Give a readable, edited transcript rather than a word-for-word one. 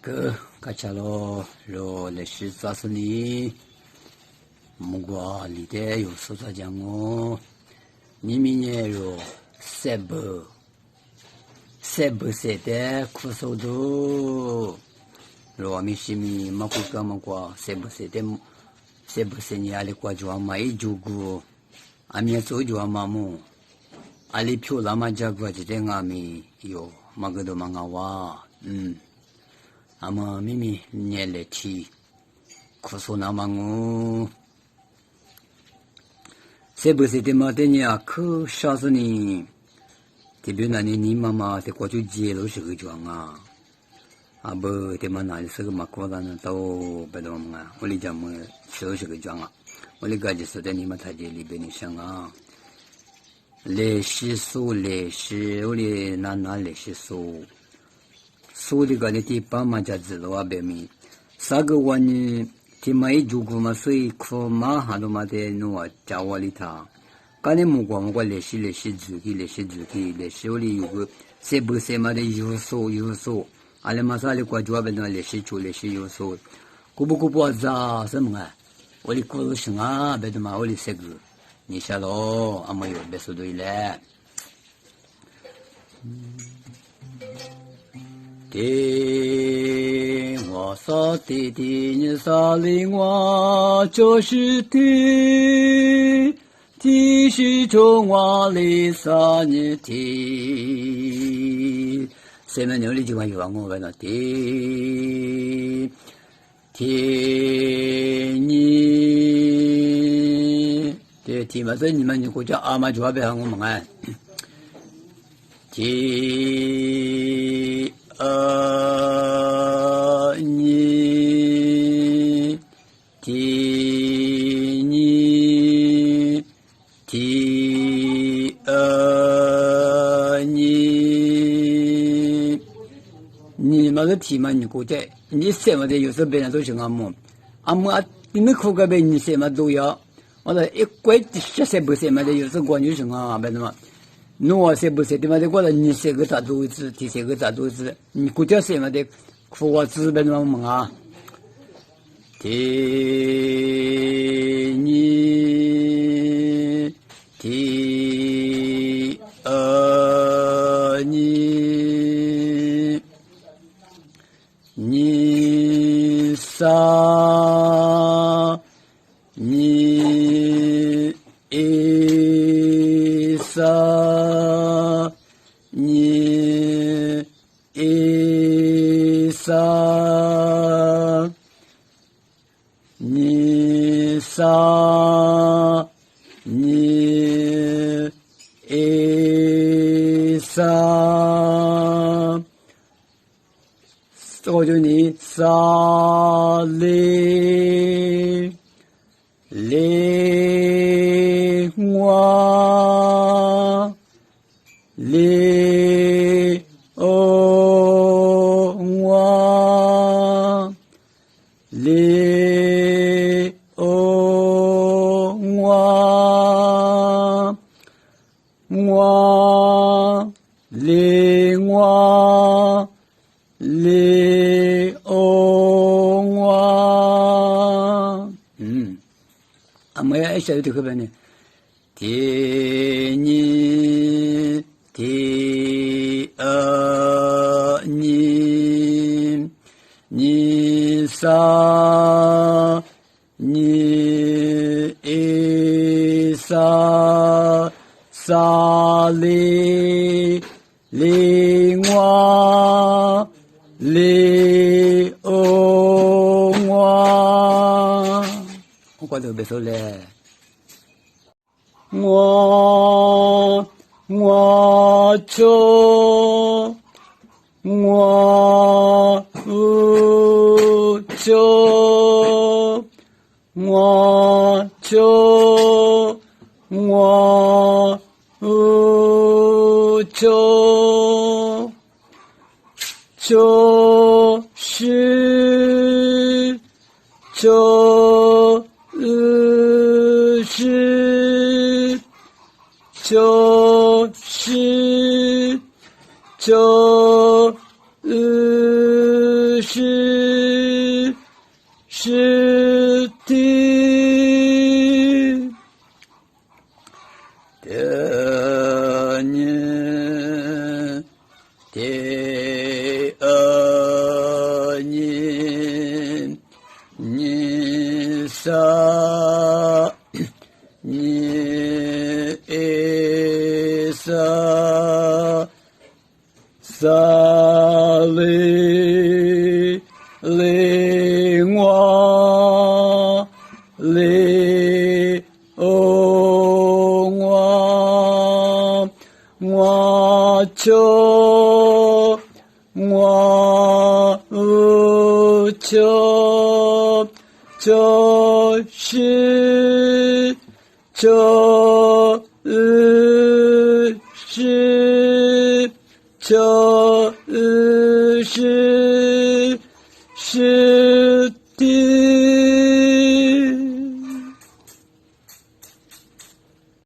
个卡恰罗罗历史扎斯尼，木瓜里的有说他讲哦，你明年有700岁的苦手都，罗米西米马古干嘛瓜700岁你阿里瓜就嘛一就个，阿米做就嘛么，阿里票拉嘛加个就等阿米有马个都嘛个哇，아마 미미 녀레티 코소나망우 세부세데 마데냐 그 샤스니 데변나니 니마마 데 고주 제로 시그주앙아 아버 데만날 서그 마코다는 또 베도마 우리 잠을 쇼시그주앙아 우리가지 서데니마 타제리 베니샹아 레시소 레시 우리 나나 레시소 소리가 내티 빠마자 질로와 베미 사그와니 티마이 주구마 소이 쿠마 하도마데 노아 자월리타 까네 무광과 레시 주기 레시오리 유고 세부세마데 유소 알레마살과 조아베나 레시 유소 구부구부아자 섬가 우리 쿠르싱아 베드마 우리 세그 니샬로 아마요 베소도일레地我所地的你所令我就是地，地是中我里所你地。下面牛的就关于我问了地你对地嘛，所以你们国家阿妈就要别喊我们哎，地。你嘛是提嘛你国家，你什么的有时别人都是阿姆，你们口个呗，你什么都要，我说一怪谁不什么的，有时关于什么别的嘛。诺谁不谁的嘛？这过来你谁个咋都知，第谁个咋都知，你国家谁嘛的，苦我资本嘛么啊？你撒你一撒。你一撒，你撒，你一撒，我就你撒哩哩我。哩哦我，哩哦我，我哩我，哩哦我，阿妹呀，一下就特别呢，天你。你撒你一撒撒哩哩我哩哦我都别说嘞，我就我就就是就是是的，的念的念念萨念萨萨利利哇利哦哇哇秋哇秋就是就是就是是的。